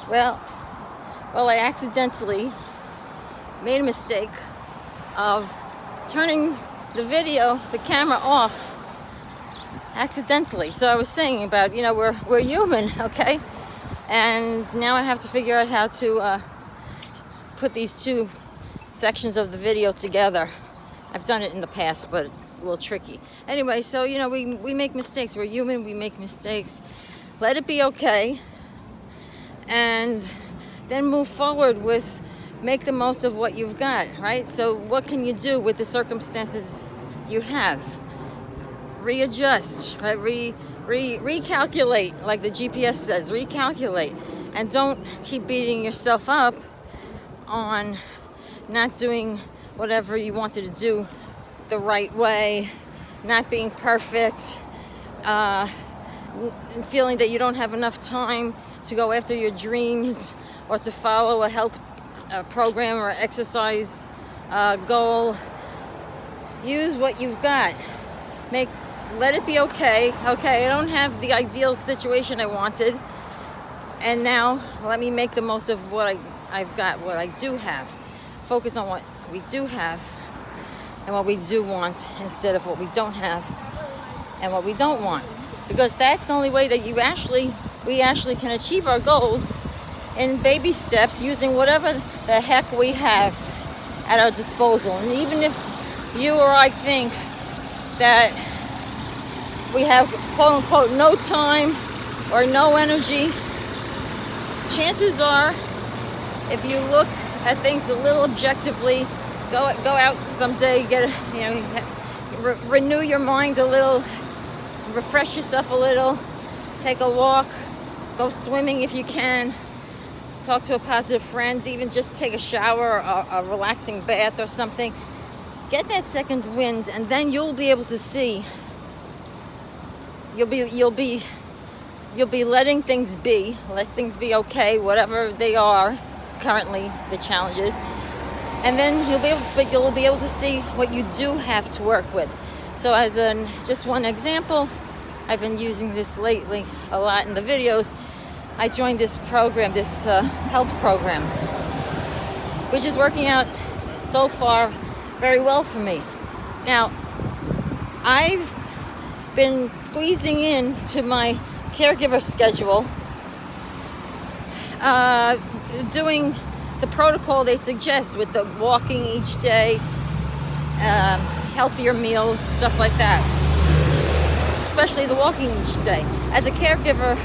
Well, I accidentally made a mistake of turning the camera off accidentally. So I was saying about, we're human, okay? And now I have to figure out how to put these two sections of the video together. I've done it in the past, but it's a little tricky. Anyway, so, we make mistakes. We're human, we make mistakes. Let it be okay. And then move forward with, make the most of what you've got, right? So what can you do with the circumstances you have? Readjust, right? Recalculate, like the GPS says, recalculate. And don't keep beating yourself up on not doing whatever you wanted to do the right way, not being perfect, feeling that you don't have enough time to go after your dreams or to follow a health program or exercise goal. Use what you've got. Let it be okay. Okay, I don't have the ideal situation I wanted, and now let me make the most of what I've got, what I do have. Focus on what we do have and what we do want instead of what we don't have and what we don't want, because that's the only way that we actually can achieve our goals in baby steps, using whatever the heck we have at our disposal. And even if you or I think that we have quote unquote no time or no energy, chances are, if you look at things a little objectively, go out someday, renew your mind a little, refresh yourself a little, take a walk, go swimming if you can, talk to a positive friend, even just take a shower, a relaxing bath or something. Get that second wind, and then you'll be able to see. You'll be letting things be. Let things be okay, whatever they are currently, the challenges. And then you'll be able to see what you do have to work with. So as just one example, I've been using this lately a lot in the videos. I joined this program, this health program, which is working out so far very well for me. Now, I've been squeezing into my caregiver schedule, doing the protocol they suggest with the walking each day, healthier meals, stuff like that. Especially the walking each day. As a caregiver,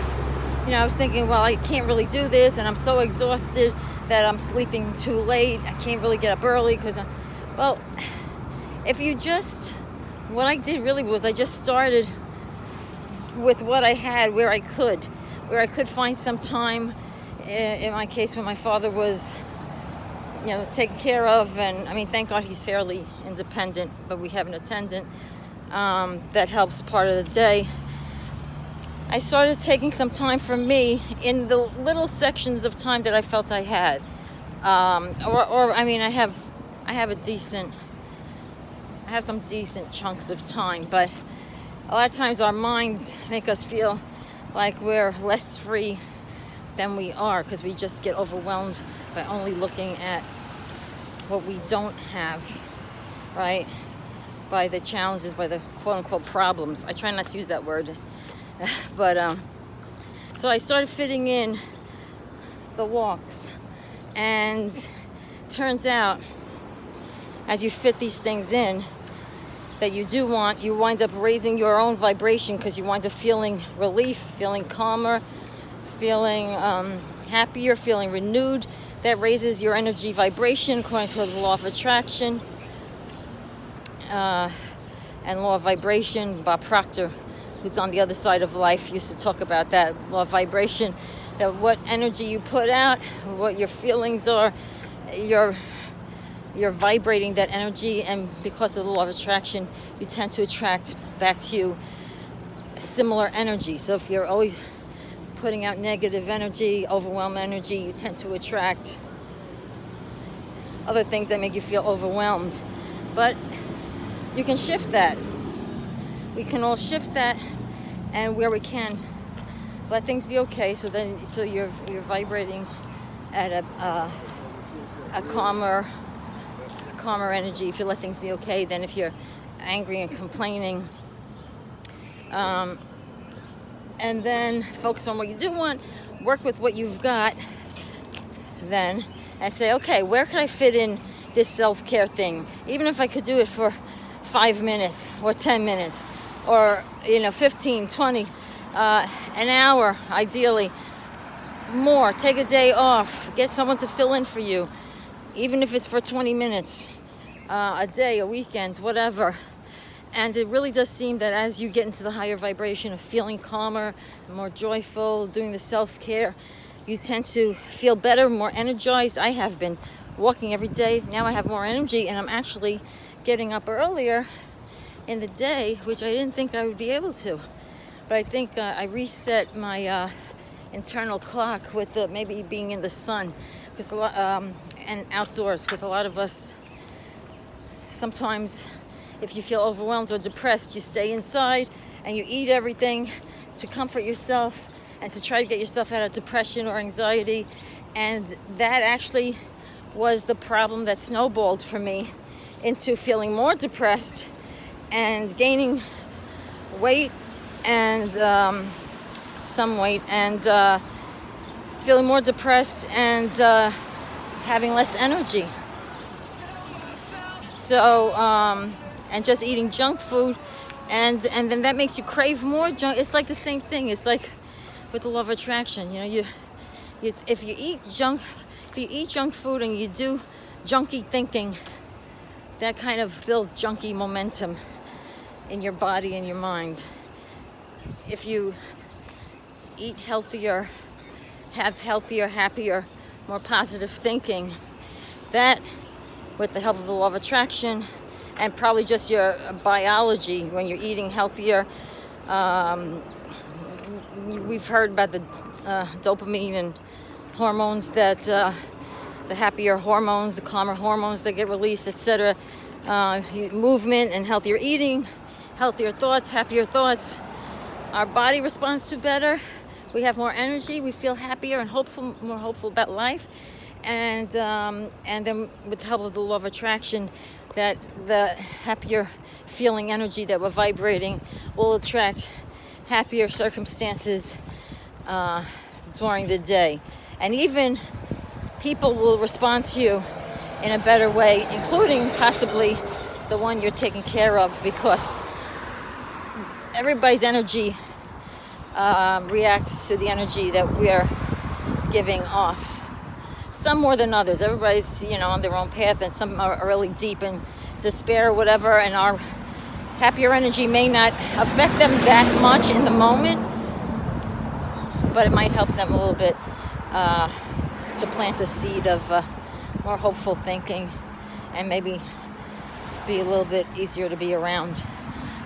I was thinking, well, I can't really do this, and I'm so exhausted that I'm sleeping too late. I can't really get up early because what I did really was I just started with what I had, where I could find some time. In my case, when my father was, taken care of, and thank God he's fairly independent, but we have an attendant that helps part of the day. I started taking some time for me in the little sections of time that I felt I had, I have some decent chunks of time, but a lot of times our minds make us feel like we're less free than we are, because we just get overwhelmed by only looking at what we don't have, right? By the challenges, by the quote-unquote problems. I try not to use that word. But so I started fitting in the walks, and turns out as you fit these things in that you do want, you wind up raising your own vibration, because you wind up feeling relief, feeling calmer, feeling happier, feeling renewed. That raises your energy vibration according to the law of attraction and law of vibration. Bob Proctor, who's on the other side of life, used to talk about that law of vibration, that what energy you put out, what your feelings are, you're vibrating that energy, and because of the law of attraction, you tend to attract back to you similar energy. So if you're always putting out negative energy, overwhelmed energy, you tend to attract other things that make you feel overwhelmed. But you can shift that. We can all shift that, and where we can, let things be okay. So you're vibrating at a calmer energy. If you let things be okay, then if you're angry and complaining, and then focus on what you do want, work with what you've got, then, and say, okay, where can I fit in this self-care thing? Even if I could do it for 5 minutes or 10 minutes or 15, 20, an hour, ideally more. Take a day off, get someone to fill in for you, even if it's for 20 minutes a day, a weekend, whatever. And it really does seem that as you get into the higher vibration of feeling calmer, more joyful, doing the self-care, you tend to feel better, more energized. I have been walking every day. Now I have more energy, and I'm actually getting up earlier in the day, which I didn't think I would be able to. But I think I reset my internal clock with maybe being in the sun, because and outdoors, because a lot of us sometimes, if you feel overwhelmed or depressed, you stay inside and you eat everything to comfort yourself and to try to get yourself out of depression or anxiety. And that actually was the problem that snowballed for me into feeling more depressed and gaining weight and some weight, and feeling more depressed and having less energy. So and just eating junk food, and then that makes you crave more junk. It's like the same thing. It's like with the law of attraction. If you eat junk food and you do junky thinking, that kind of builds junky momentum in your body and your mind. If you eat healthier, have healthier, happier, more positive thinking, that, with the help of the law of attraction and probably just your biology, when you're eating healthier, we've heard about the dopamine and hormones that the happier hormones, the calmer hormones that get released, etc. Movement and healthier eating, healthier thoughts, happier thoughts. Our body responds to better. We have more energy. We feel happier and more hopeful about life. And then with the help of the law of attraction, that the happier feeling energy that we're vibrating will attract happier circumstances during the day. And even people will respond to you in a better way, including possibly the one you're taking care of, because everybody's energy reacts to the energy that we're giving off. Some more than others. Everybody's, on their own path, and some are really deep in despair or whatever, and our happier energy may not affect them that much in the moment, but it might help them a little bit to plant a seed of more hopeful thinking, and maybe be a little bit easier to be around.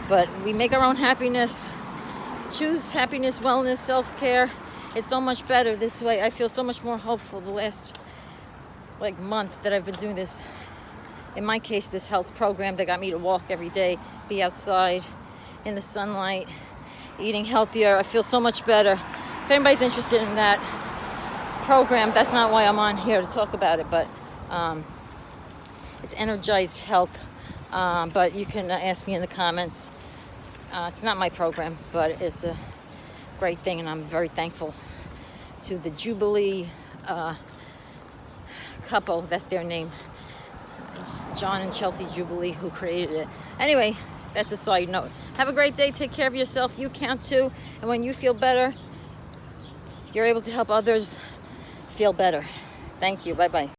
But we make our own happiness. Choose happiness, wellness, self-care. It's so much better this way. I feel so much more hopeful the last month that I've been doing this. In my case, this health program that got me to walk every day, be outside in the sunlight, eating healthier. I feel so much better. If anybody's interested in that program, that's not why I'm on here to talk about it, but it's Energized Health. But you can ask me in the comments. It's not my program, but it's a great thing, and I'm very thankful to the Jubilee couple. That's their name, John and Chelsea Jubilee, who created it. Anyway, that's a side note. Have a great day. Take care of yourself. You count too. And when you feel better, you're able to help others feel better. Thank you. Bye-bye.